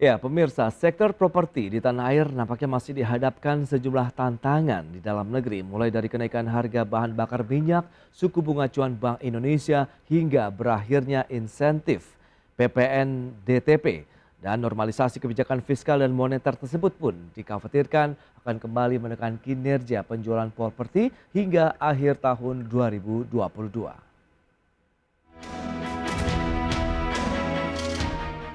Ya, pemirsa, sektor properti di tanah air nampaknya masih dihadapkan sejumlah tantangan di dalam negeri, mulai dari kenaikan harga bahan bakar minyak, suku bunga acuan Bank Indonesia, hingga berakhirnya insentif PPN DTP. Dan normalisasi kebijakan fiskal dan moneter tersebut pun dikhawatirkan akan kembali menekan kinerja penjualan properti hingga akhir tahun 2022.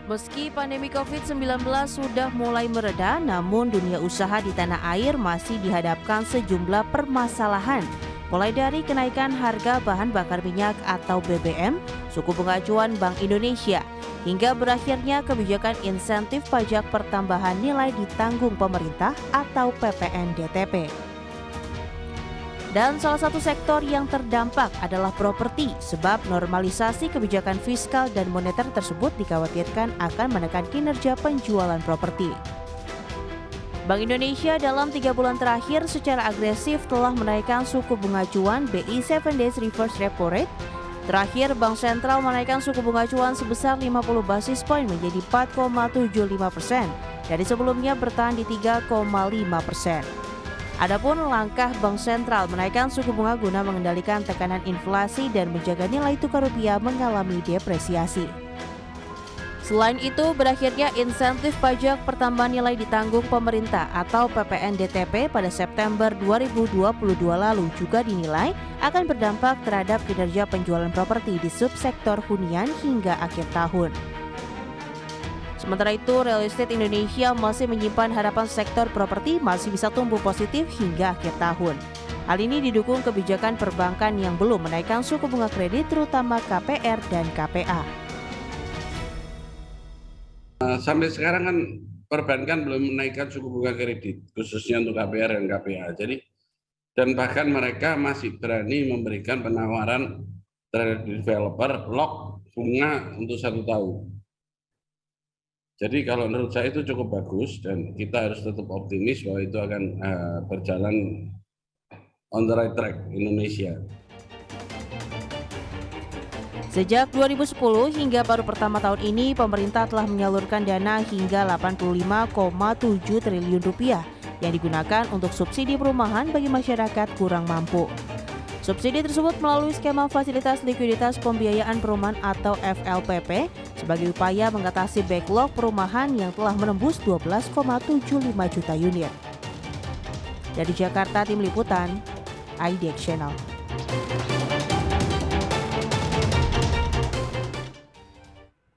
Meski pandemi COVID-19 sudah mulai mereda, namun dunia usaha di tanah air masih dihadapkan sejumlah permasalahan. Mulai dari kenaikan harga bahan bakar minyak atau BBM, suku bunga acuan Bank Indonesia, hingga berakhirnya kebijakan insentif pajak pertambahan nilai ditanggung pemerintah atau PPN DTP. Dan salah satu sektor yang terdampak adalah properti, sebab normalisasi kebijakan fiskal dan moneter tersebut dikhawatirkan akan menekan kinerja penjualan properti. Bank Indonesia dalam 3 bulan terakhir secara agresif telah menaikkan suku bunga acuan BI 7 Days Reverse Repo Rate. Terakhir, Bank Sentral menaikkan suku bunga acuan sebesar 50 basis poin menjadi 4,75%, dari sebelumnya bertahan di 3,5%. Adapun langkah Bank Sentral menaikkan suku bunga guna mengendalikan tekanan inflasi dan menjaga nilai tukar rupiah mengalami depresiasi. Selain itu, berakhirnya insentif pajak pertambahan nilai ditanggung pemerintah atau PPN DTP pada September 2022 lalu juga dinilai akan berdampak terhadap kinerja penjualan properti di subsektor hunian hingga akhir tahun. Sementara itu, real estate Indonesia masih menyimpan harapan sektor properti masih bisa tumbuh positif hingga akhir tahun. Hal ini didukung kebijakan perbankan yang belum menaikkan suku bunga kredit terutama KPR dan KPA. Sampai sekarang kan perbankan belum menaikkan suku bunga kredit, khususnya untuk KPR dan KPA. Dan bahkan mereka masih berani memberikan penawaran terhadap developer lock bunga untuk 1 tahun. Jadi kalau menurut saya itu cukup bagus dan kita harus tetap optimis bahwa itu akan berjalan on the right track Indonesia. Sejak 2010 hingga baru pertama tahun ini, pemerintah telah menyalurkan dana hingga 85,7 triliun rupiah yang digunakan untuk subsidi perumahan bagi masyarakat kurang mampu. Subsidi tersebut melalui skema fasilitas likuiditas pembiayaan perumahan atau FLPP sebagai upaya mengatasi backlog perumahan yang telah menembus 12,75 juta unit. Dari Jakarta, Tim Liputan, IDX Channel.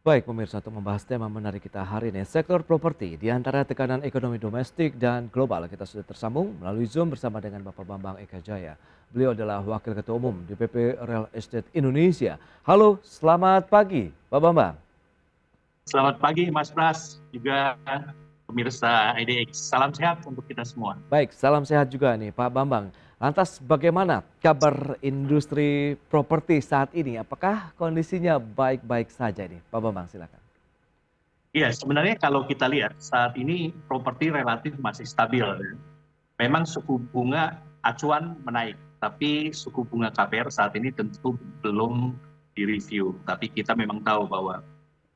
Baik pemirsa, untuk membahas tema menarik kita hari ini, sektor properti di antara tekanan ekonomi domestik dan global, kita sudah tersambung melalui Zoom bersama dengan Bapak Bambang Eka Jaya. Beliau adalah Wakil Ketua Umum DPP Real Estate Indonesia. Halo, selamat pagi Pak Bambang. Selamat pagi Mas Pras, juga pemirsa IDX. Salam sehat untuk kita semua. Baik, salam sehat juga nih Pak Bambang. Lantas bagaimana kabar industri properti saat ini? Apakah kondisinya baik-baik saja nih? Pak Bambang silakan. Iya, sebenarnya kalau kita lihat saat ini properti relatif masih stabil. Memang suku bunga acuan menaik, tapi suku bunga KPR saat ini tentu belum direview. Tapi kita memang tahu bahwa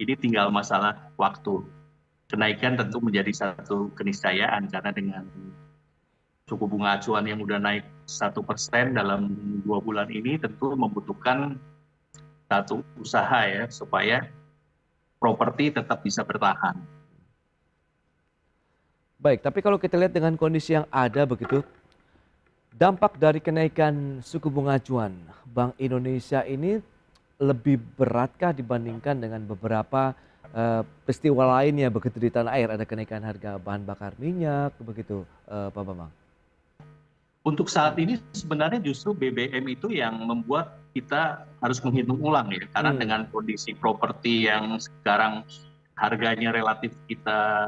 ini tinggal masalah waktu. Kenaikan tentu menjadi satu keniscayaan karena dengan suku bunga acuan yang sudah naik 1% dalam 2 bulan ini tentu membutuhkan satu usaha ya supaya properti tetap bisa bertahan. Baik, tapi kalau kita lihat dengan kondisi yang ada begitu, dampak dari kenaikan suku bunga acuan Bank Indonesia ini lebih beratkah dibandingkan dengan beberapa peristiwa lainnya begitu di tanah air? Ada kenaikan harga bahan bakar minyak begitu Pak Bambang? Untuk saat ini sebenarnya justru BBM itu yang membuat kita harus menghitung ulang ya, karena dengan kondisi properti yang sekarang harganya relatif kita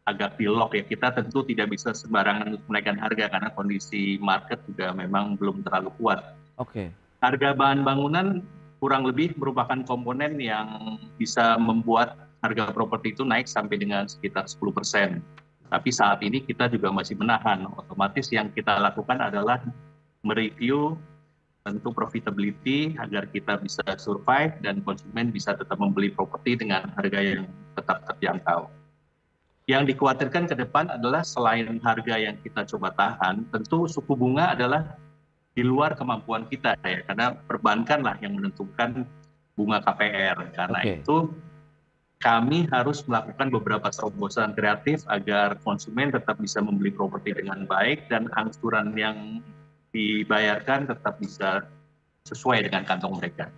agak di lock ya, kita tentu tidak bisa sembarangan untuk menaikkan harga karena kondisi market juga memang belum terlalu kuat. Oke. Harga bahan bangunan kurang lebih merupakan komponen yang bisa membuat harga properti itu naik sampai dengan sekitar 10%. Tapi saat ini kita juga masih menahan. Otomatis yang kita lakukan adalah mereview tentu profitability agar kita bisa survive dan konsumen bisa tetap membeli properti dengan harga yang tetap terjangkau. Yang dikhawatirkan ke depan adalah selain harga yang kita coba tahan, tentu suku bunga adalah di luar kemampuan kita ya, karena perbankan lah yang menentukan bunga KPR. Karena Oke. itu kami harus melakukan beberapa terobosan kreatif agar konsumen tetap bisa membeli properti dengan baik dan angsuran yang dibayarkan tetap bisa sesuai dengan kantong mereka.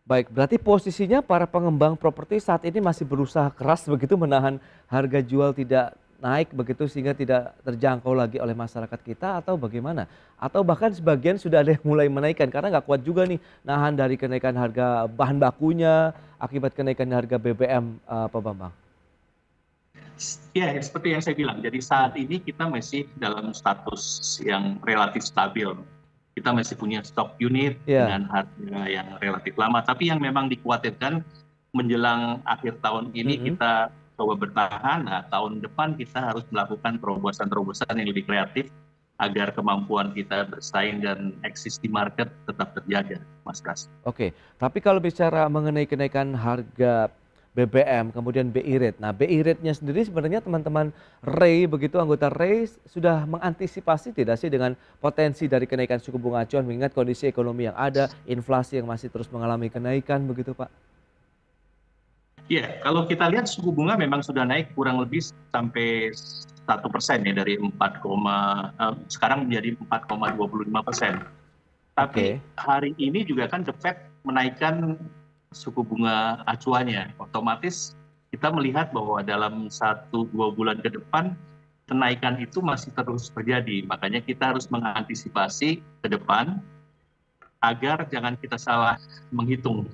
Baik, berarti posisinya para pengembang properti saat ini masih berusaha keras begitu menahan harga jual tidak naik begitu sehingga tidak terjangkau lagi oleh masyarakat kita atau bagaimana? Atau bahkan sebagian sudah ada yang mulai menaikkan karena nggak kuat juga nih nahan dari kenaikan harga bahan bakunya akibat kenaikan harga BBM, Pak Bambang. Ya, seperti yang saya bilang, jadi saat ini kita masih dalam status yang relatif stabil. Kita masih punya stok unit Ya, dengan harga yang relatif lama, tapi yang memang dikhawatirkan menjelang akhir tahun ini mm-mm. kita coba bertahan. Nah, tahun depan kita harus melakukan terobosan-terobosan yang lebih kreatif agar kemampuan kita bersaing dan eksis di market tetap terjaga, Mas Pras. Oke, tapi kalau bicara mengenai kenaikan harga BBM, kemudian BI rate. Nah, BI rate-nya sendiri sebenarnya teman-teman REI, begitu anggota REI sudah mengantisipasi tidak sih dengan potensi dari kenaikan suku bunga acuan mengingat kondisi ekonomi yang ada, inflasi yang masih terus mengalami kenaikan begitu, Pak? Iya, kalau kita lihat suku bunga memang sudah naik kurang lebih sampai 1% ya dari sekarang menjadi 4,25%. Tapi Oke, hari ini juga kan The Fed menaikkan suku bunga acuannya. Otomatis kita melihat bahwa dalam 1-2 bulan ke depan kenaikan itu masih terus terjadi. Makanya kita harus mengantisipasi ke depan agar jangan kita salah menghitung.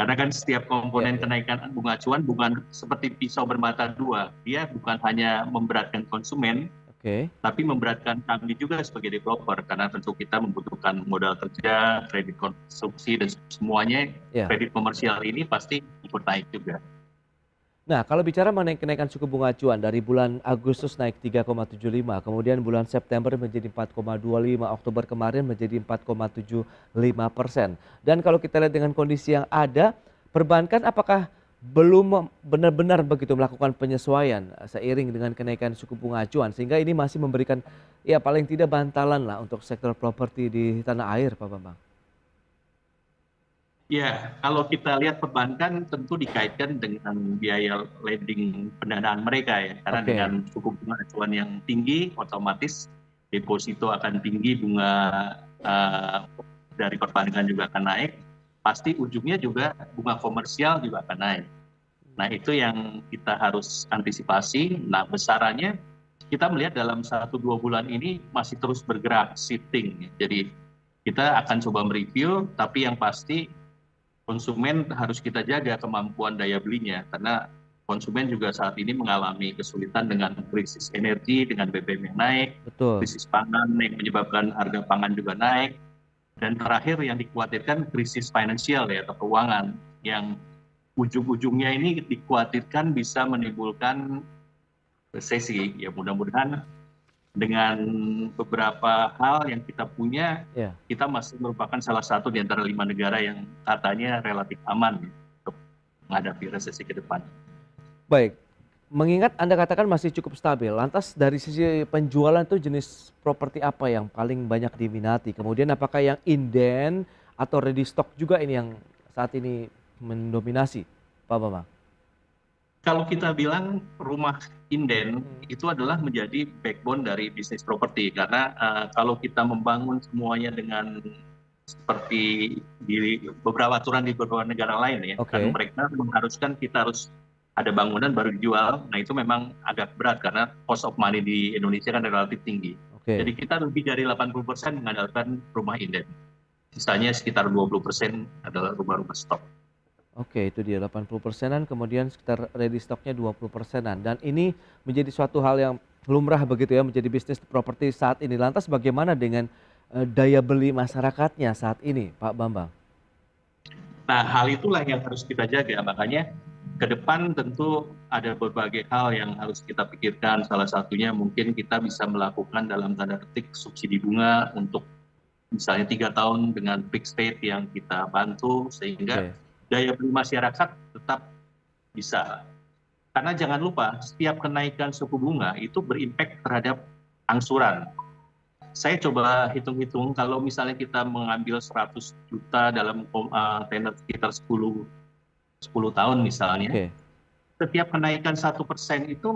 Karena kan setiap komponen ya. kenaikan bunga acuan bukan seperti pisau bermata dua. Dia bukan hanya memberatkan konsumen, Oke, tapi memberatkan kami juga sebagai developer karena tentu kita membutuhkan modal kerja, kredit konstruksi dan semuanya. ya. Kredit komersial ini pasti ikut naik juga. Nah, kalau bicara mengenai kenaikan suku bunga acuan dari bulan Agustus naik 3,75, kemudian bulan September menjadi 4,25, Oktober kemarin menjadi 4,75%. Dan kalau kita lihat dengan kondisi yang ada, perbankan apakah belum benar-benar begitu melakukan penyesuaian seiring dengan kenaikan suku bunga acuan sehingga ini masih memberikan ya paling tidak bantalan lah untuk sektor properti di tanah air, Pak Bambang. Ya, kalau kita lihat perbankan tentu dikaitkan dengan biaya lending pendanaan mereka ya. Karena Oke, dengan suku bunga acuan yang tinggi, otomatis deposito akan tinggi, bunga eh, dari perbankan juga akan naik. Pasti ujungnya juga bunga komersial juga akan naik. Nah, itu yang kita harus antisipasi. Nah, besarannya kita melihat dalam 1-2 bulan ini masih terus bergerak, shifting. Jadi kita akan coba mereview, tapi yang pasti konsumen harus kita jaga kemampuan daya belinya karena konsumen juga saat ini mengalami kesulitan dengan krisis energi, dengan BBM yang naik, betul. krisis pangan yang menyebabkan harga pangan juga naik, dan terakhir yang dikhawatirkan krisis finansial ya atau keuangan yang ujung-ujungnya ini dikhawatirkan bisa menimbulkan resesi. Ya mudah-mudahan dengan beberapa hal yang kita punya, Ya. kita masih merupakan salah satu di antara 5 negara yang katanya relatif aman untuk menghadapi resesi ke depan. Baik, mengingat Anda katakan masih cukup stabil, lantas dari sisi penjualan itu jenis properti apa yang paling banyak diminati? Kemudian apakah yang inden atau ready stock juga ini yang saat ini mendominasi, Pak Bambang? Kalau kita bilang rumah inden itu adalah menjadi backbone dari bisnis properti karena kalau kita membangun semuanya dengan seperti di beberapa aturan di beberapa negara lain ya, Oke. kan mereka mengharuskan kita harus ada bangunan baru dijual. Nah itu memang agak berat karena cost of money di Indonesia kan relatif tinggi. Oke, Jadi kita lebih dari 80% mengandalkan rumah inden. Sisanya sekitar 20% adalah rumah-rumah stok. oke, itu dia 80%-an, kemudian sekitar ready stock-nya 20%-an. Dan ini menjadi suatu hal yang lumrah begitu ya, menjadi bisnis properti saat ini. Lantas bagaimana dengan daya beli masyarakatnya saat ini, Pak Bambang? Nah, hal itulah yang harus kita jaga. Makanya ke depan tentu ada berbagai hal yang harus kita pikirkan. Salah satunya mungkin kita bisa melakukan dalam tanda petik subsidi bunga untuk misalnya 3 tahun dengan fixed rate yang kita bantu sehingga Oke. daya beli masyarakat tetap bisa Karena jangan lupa, setiap kenaikan suku bunga itu berimpact terhadap angsuran. Saya coba hitung-hitung, kalau misalnya kita mengambil 100 juta dalam tenor sekitar 10 tahun misalnya, Oke, setiap kenaikan 1% itu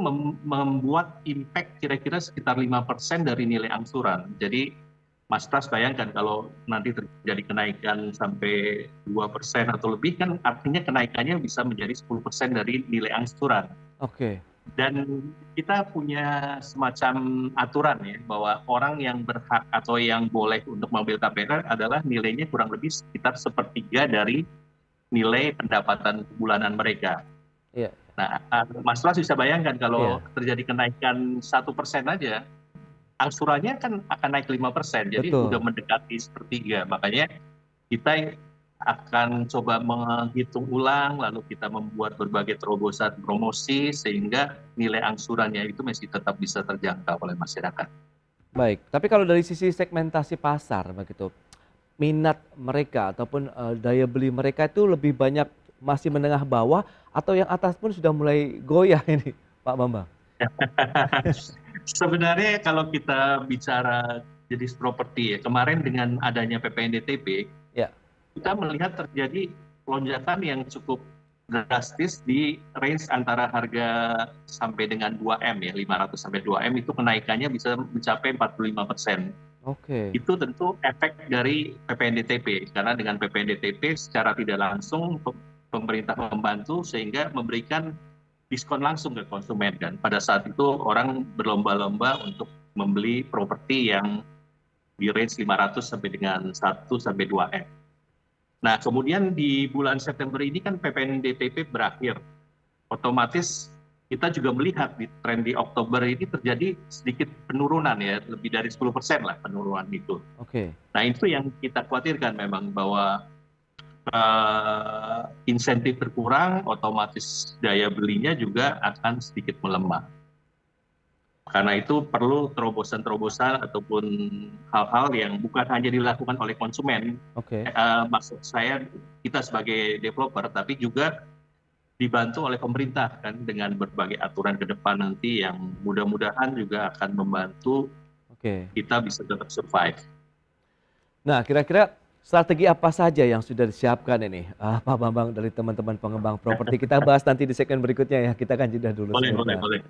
membuat impact kira-kira sekitar 5% dari nilai angsuran. Jadi Mas Pras bayangkan kalau nanti terjadi kenaikan sampai 2% atau lebih, kan artinya kenaikannya bisa menjadi 10% dari nilai angsuran. oke, Dan kita punya semacam aturan ya, bahwa orang yang berhak atau yang boleh untuk mengambil KPR adalah nilainya kurang lebih sekitar sepertiga dari nilai pendapatan bulanan mereka. iya, Nah, Mas Pras bisa bayangkan kalau iya, terjadi kenaikan 1% aja, angsurannya kan akan naik 5%, jadi udah betul. mendekati sepertiga. Makanya kita akan coba menghitung ulang, lalu kita membuat berbagai terobosan promosi sehingga nilai angsurannya itu masih tetap bisa terjangkau oleh masyarakat. Baik, tapi kalau dari sisi segmentasi pasar begitu, minat mereka ataupun, daya beli mereka itu lebih banyak masih menengah bawah atau yang atas pun sudah mulai goyah ini, Pak Bambang? Sebenarnya kalau kita bicara jenis properti ya, kemarin dengan adanya PPNDTP, Ya, kita melihat terjadi lonjakan yang cukup drastis di range antara harga sampai dengan 2M ya, 500 sampai 2M itu kenaikannya bisa mencapai 45%. oke, Itu tentu efek dari PPNDTP, karena dengan PPNDTP secara tidak langsung pemerintah membantu sehingga memberikan diskon langsung ke konsumen, kan. Pada saat itu orang berlomba-lomba untuk membeli properti yang di range 500 sampai dengan 1 sampai 2M. Nah, kemudian di bulan September ini kan PPNDTP berakhir. Otomatis kita juga melihat di tren di Oktober ini terjadi sedikit penurunan ya, lebih dari 10% lah penurunan itu. oke. Nah, itu yang kita khawatirkan memang, bahwa insentif berkurang, otomatis daya belinya juga akan sedikit melemah. Karena itu perlu terobosan-terobosan ataupun hal-hal yang bukan hanya dilakukan oleh konsumen, Oke, maksud saya kita sebagai developer, tapi juga dibantu oleh pemerintah kan dengan berbagai aturan ke depan nanti yang mudah-mudahan juga akan membantu oke. kita bisa tetap survive. Nah, kira-kira strategi apa saja yang sudah disiapkan ini, Pak Bambang, dari teman-teman pengembang properti? Kita bahas nanti di segmen berikutnya ya, kita akan jeda dulu Boleh, boleh, sebentar. boleh.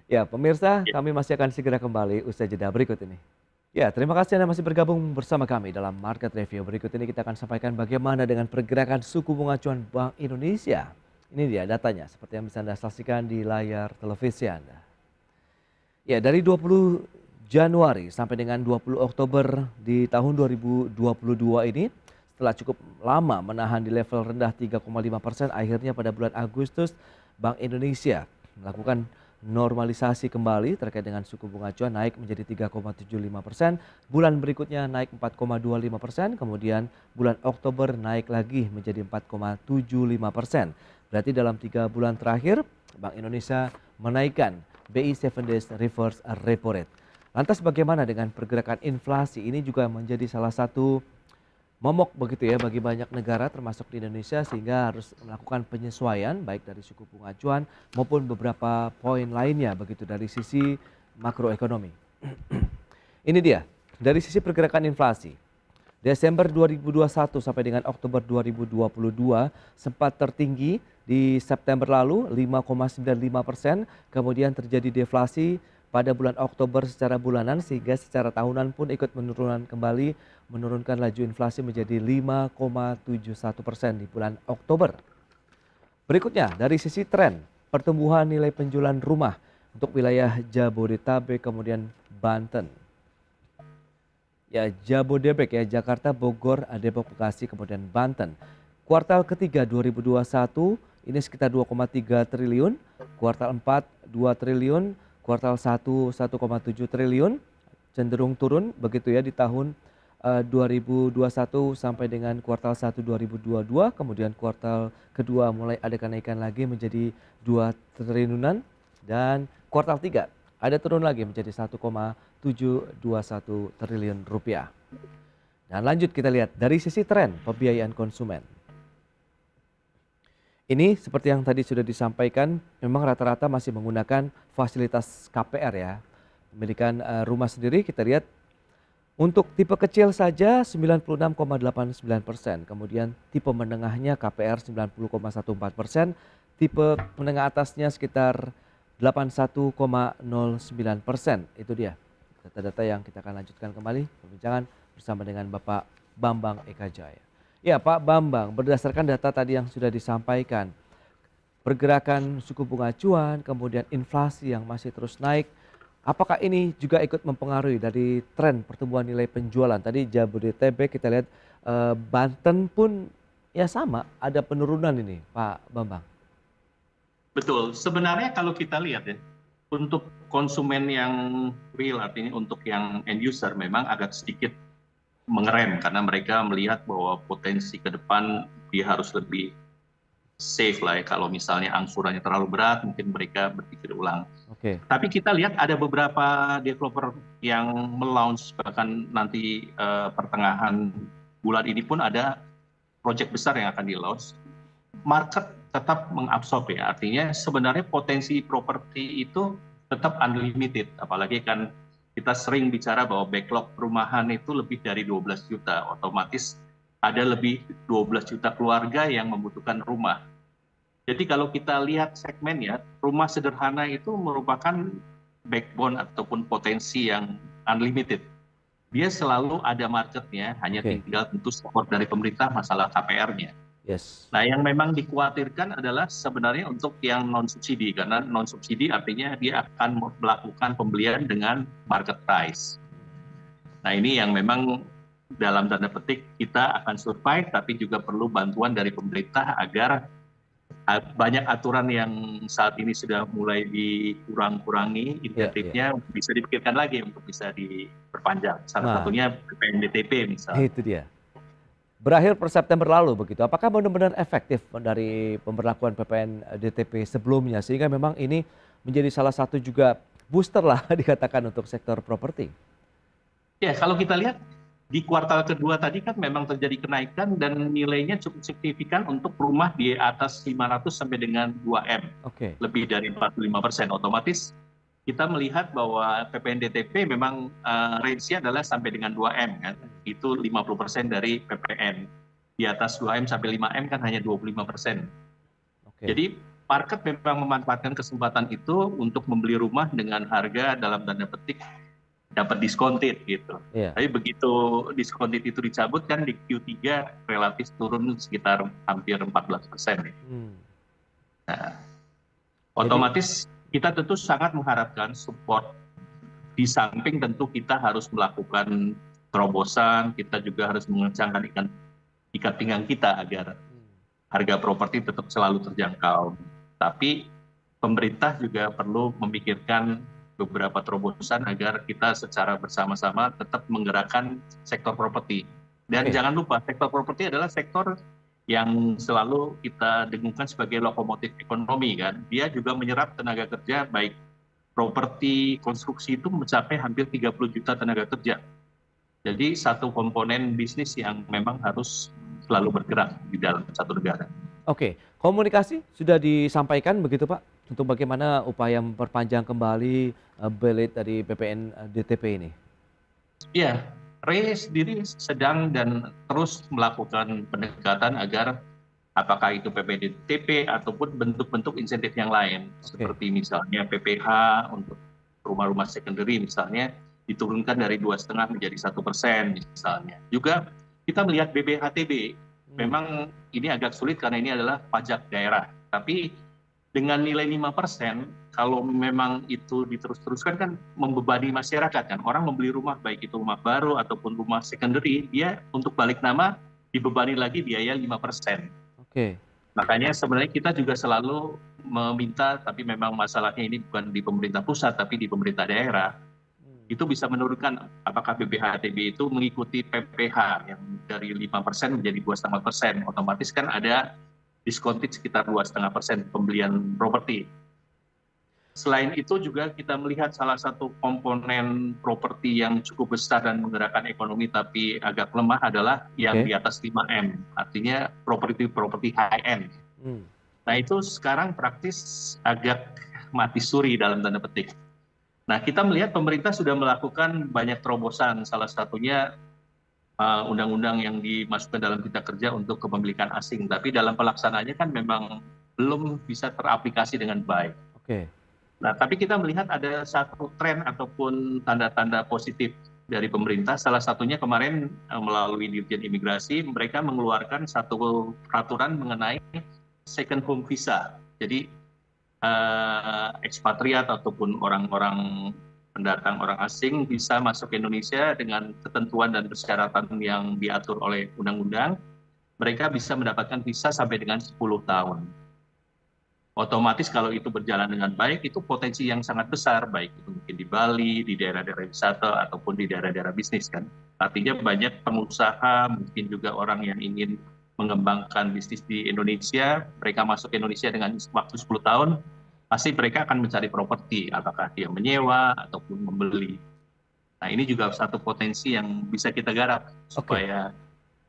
Ya, pemirsa, Ya. kami masih akan segera kembali usai jeda berikut ini. Ya, terima kasih Anda masih bergabung bersama kami dalam Market Review. Berikut ini kita akan sampaikan bagaimana dengan pergerakan suku bunga acuan Bank Indonesia. Ini dia datanya, seperti yang bisa Anda saksikan di layar televisi Anda. Ya, dari 20 Januari sampai dengan 20 Oktober di tahun 2022 ini, setelah cukup lama menahan di level rendah 3,5%, akhirnya pada bulan Agustus Bank Indonesia melakukan normalisasi kembali terkait dengan suku bunga acuan, naik menjadi 3,75%, bulan berikutnya naik 4,25%, kemudian bulan Oktober naik lagi menjadi 4,75%. Berarti dalam 3 bulan terakhir Bank Indonesia menaikkan BI 7 Days Reverse Repo Rate. Lantas bagaimana dengan pergerakan inflasi? Ini juga menjadi salah satu momok begitu ya bagi banyak negara termasuk di Indonesia, sehingga harus melakukan penyesuaian baik dari suku bunga acuan maupun beberapa poin lainnya begitu dari sisi makroekonomi. Ini dia dari sisi pergerakan inflasi. Desember 2021 sampai dengan Oktober 2022 sempat tertinggi di September lalu 5,95%, kemudian terjadi deflasi pada bulan Oktober secara bulanan sehingga secara tahunan pun ikut menurunkan laju inflasi menjadi 5,71% di bulan Oktober. Berikutnya dari sisi tren pertumbuhan nilai penjualan rumah untuk wilayah Jabodetabek kemudian Banten. Ya, Jabodebek ya, Jakarta, Bogor, Depok, Bekasi kemudian Banten. Kuartal ketiga 2021 ini sekitar 2,3 triliun, kuartal 4 2 triliun, kuartal 1 1,7 triliun, cenderung turun begitu ya di tahun 2021 sampai dengan kuartal 1 2022, kemudian kuartal kedua mulai ada kenaikan lagi menjadi 2 triliunan dan kuartal 3 ada turun lagi menjadi 1,721 triliun rupiah. Dan lanjut kita lihat dari sisi tren pembiayaan konsumen. Ini seperti yang tadi sudah disampaikan, memang rata-rata masih menggunakan fasilitas KPR ya. Pemilikan rumah sendiri kita lihat untuk tipe kecil saja 96,89%, kemudian tipe menengahnya KPR 90,14%, tipe menengah atasnya sekitar 81,09%. Itu dia data-data yang kita akan lanjutkan kembali perbincangan bersama dengan Bapak Bambang Eka Jaya. Ya Pak Bambang, berdasarkan data tadi yang sudah disampaikan, pergerakan suku bunga acuan, kemudian inflasi yang masih terus naik, apakah ini juga ikut mempengaruhi dari tren pertumbuhan nilai penjualan? Tadi Jabodetabek kita lihat, Banten pun ya sama, ada penurunan ini Pak Bambang. Betul, sebenarnya kalau kita lihat ya, untuk konsumen yang real, artinya untuk yang end user memang agak sedikit mengerem karena mereka melihat bahwa potensi ke depan dia harus lebih safe lah ya. Kalau misalnya angsurannya terlalu berat, mungkin mereka berpikir ulang. Oke. Tapi kita lihat ada beberapa developer yang melaunch, bahkan nanti pertengahan bulan ini pun ada proyek besar yang akan di-launch. Market tetap mengabsorb ya, artinya sebenarnya potensi properti itu tetap unlimited, apalagi kan kita sering bicara bahwa backlog perumahan itu lebih dari 12 juta, otomatis ada lebih 12 juta keluarga yang membutuhkan rumah. Jadi kalau kita lihat segmennya, rumah sederhana itu merupakan backbone ataupun potensi yang unlimited. Dia selalu ada marketnya, hanya tinggal tentu support dari pemerintah masalah KPR-nya. Yes. Nah, yang memang dikhawatirkan adalah sebenarnya untuk yang non-subsidi, karena non-subsidi artinya dia akan melakukan pembelian dengan market price. Nah, ini yang memang dalam tanda petik kita akan survive, tapi juga perlu bantuan dari pemerintah agar banyak aturan yang saat ini sudah mulai dikurang-kurangi, insentifnya bisa dipikirkan lagi untuk bisa diperpanjang. Salah satunya PPNDTP misalnya. Itu dia. Berakhir per September lalu begitu, apakah benar-benar efektif dari pemberlakuan PPN DTP sebelumnya sehingga memang ini menjadi salah satu juga booster lah dikatakan untuk sektor properti? Ya, kalau kita lihat di kuartal kedua tadi kan memang terjadi kenaikan dan nilainya cukup signifikan untuk rumah di atas 500 sampai dengan 2M, lebih dari 45%. Otomatis kita melihat bahwa PPN DTP memang range-nya adalah sampai dengan 2M kan. Itu 50% dari PPN. Di atas 2M sampai 5M kan hanya 25%. Jadi market memang memanfaatkan kesempatan itu untuk membeli rumah dengan harga dalam tanda petik dapat discounted gitu. Tapi begitu discounted itu dicabut kan di Q3 relatif turun sekitar hampir 14%. Nah, otomatis kita tentu sangat mengharapkan support, di samping tentu kita harus melakukan terobosan, kita juga harus mengencangkan ikat pinggang kita agar harga properti tetap selalu terjangkau. Tapi pemerintah juga perlu memikirkan beberapa terobosan agar kita secara bersama-sama tetap menggerakkan sektor properti. Dan jangan lupa, sektor properti adalah sektor yang selalu kita dengungkan sebagai lokomotif ekonomi kan. Dia juga menyerap tenaga kerja, baik properti, konstruksi itu mencapai hampir 30 juta tenaga kerja. Jadi satu komponen bisnis yang memang harus selalu bergerak di dalam satu negara. Komunikasi sudah disampaikan begitu Pak, untuk bagaimana upaya memperpanjang kembali belit dari PPN DTP ini? Iya. RE sendiri sedang dan terus melakukan pendekatan agar apakah itu PPDTP ataupun bentuk-bentuk insentif yang lain, seperti misalnya PPH untuk rumah-rumah secondary misalnya diturunkan dari 2,5 menjadi 1% misalnya. Juga kita melihat BBHTB, memang ini agak sulit karena ini adalah pajak daerah, tapi dengan nilai 5%, kalau memang itu diterus-teruskan kan membebani masyarakat kan. Orang membeli rumah, baik itu rumah baru ataupun rumah secondary, dia untuk balik nama dibebani lagi biaya 5%. Makanya sebenarnya kita juga selalu meminta, tapi memang masalahnya ini bukan di pemerintah pusat, tapi di pemerintah daerah. Itu bisa menurunkan apakah BBHTB itu mengikuti PPH yang dari 5% menjadi 2,5%. Otomatis kan ada diskontit sekitar 2,5% pembelian properti. Selain itu juga kita melihat salah satu komponen properti yang cukup besar dan menggerakkan ekonomi tapi agak lemah adalah yang di atas 5M, artinya properti high end. Nah itu sekarang praktis agak mati suri dalam tanda petik. Nah kita melihat pemerintah sudah melakukan banyak terobosan, salah satunya undang-undang yang dimasukkan dalam Cipta Kerja untuk kepemilikan asing, tapi dalam pelaksanaannya kan memang belum bisa teraplikasi dengan baik. Oke. Nah, tapi kita melihat ada satu tren ataupun tanda-tanda positif dari pemerintah. Salah satunya kemarin melalui Dirjen Imigrasi, mereka mengeluarkan satu peraturan mengenai second home visa. Jadi ekspatriat ataupun orang-orang pendatang orang asing bisa masuk ke Indonesia dengan ketentuan dan persyaratan yang diatur oleh undang-undang. Mereka bisa mendapatkan visa sampai dengan 10 tahun. Otomatis kalau itu berjalan dengan baik, itu potensi yang sangat besar, baik itu mungkin di Bali, di daerah-daerah wisata, ataupun di daerah-daerah bisnis kan. Artinya banyak pengusaha, mungkin juga orang yang ingin mengembangkan bisnis di Indonesia, mereka masuk ke Indonesia dengan waktu 10 tahun, pasti mereka akan mencari properti, apakah dia menyewa ataupun membeli. Nah ini juga satu potensi yang bisa kita garap, supaya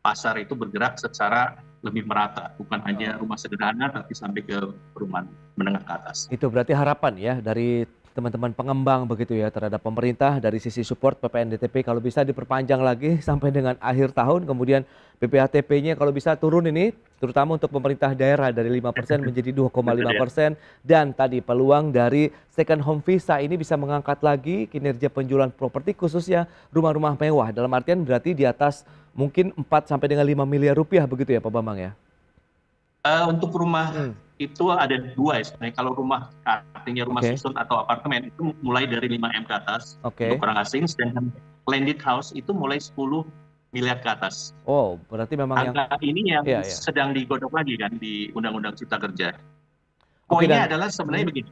pasar itu bergerak secara lebih merata, bukan hanya rumah sederhana tapi sampai ke perumahan menengah ke atas. Itu berarti harapan ya dari teman-teman pengembang begitu ya terhadap pemerintah dari sisi support PPNDTP kalau bisa diperpanjang lagi sampai dengan akhir tahun, kemudian PPHTP-nya kalau bisa turun ini terutama untuk pemerintah daerah dari 5% menjadi 2,5%, dan tadi peluang dari second home visa ini bisa mengangkat lagi kinerja penjualan properti khususnya rumah-rumah mewah, dalam artian berarti di atas mungkin 4 sampai dengan 5 miliar rupiah begitu ya Pak Bambang ya? Untuk rumah itu ada dua ya sebenarnya. Kalau rumah artinya rumah susun atau apartemen itu mulai dari 5M ke atas untuk orang asing, sedangkan landed house itu mulai 10 miliar ke atas. Oh, berarti memang angka ini yang sedang digodok lagi kan di Undang-Undang Cipta Kerja. Poinnya adalah sebenarnya begini,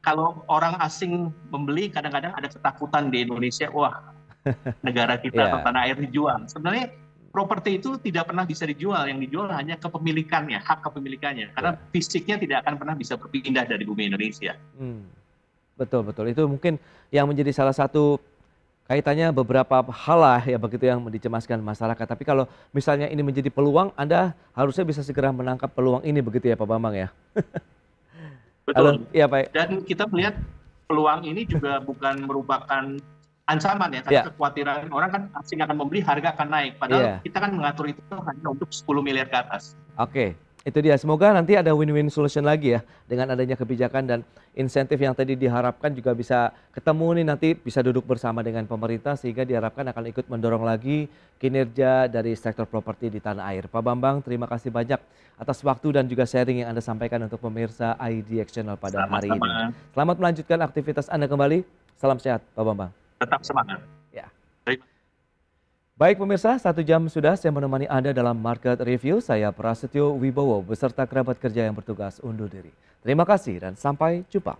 kalau orang asing membeli kadang-kadang ada ketakutan di Indonesia, wah negara kita atau tanah air dijual. Sebenarnya properti itu tidak pernah bisa dijual, yang dijual hanya kepemilikannya, hak kepemilikannya, karena fisiknya tidak akan pernah bisa berpindah dari bumi Indonesia. Betul, itu mungkin yang menjadi salah satu kaitannya beberapa hal lah ya begitu yang dicemaskan masyarakat. Tapi kalau misalnya ini menjadi peluang, Anda harusnya bisa segera menangkap peluang ini begitu ya Pak Bambang ya? Betul. Iya Pak. Dan kita melihat peluang ini juga bukan merupakan ancaman ya, karena kekhawatiran orang kan asing akan membeli, harga akan naik. Padahal kita kan mengatur itu hanya untuk 10 miliar ke atas. Oke, itu dia. Semoga nanti ada win-win solution lagi ya dengan adanya kebijakan dan insentif yang tadi diharapkan juga bisa ketemu nih, nanti bisa duduk bersama dengan pemerintah sehingga diharapkan akan ikut mendorong lagi kinerja dari sektor properti di tanah air. Pak Bambang, terima kasih banyak atas waktu dan juga sharing yang Anda sampaikan untuk pemirsa IDX Channel pada hari ini. Selamat melanjutkan aktivitas Anda kembali. Salam sehat Pak Bambang. Tetap semangat. Ya. Baik pemirsa, 1 jam sudah saya menemani Anda dalam Market Review. Saya Prasetyo Wibowo beserta kerabat kerja yang bertugas undur diri. Terima kasih dan sampai jumpa.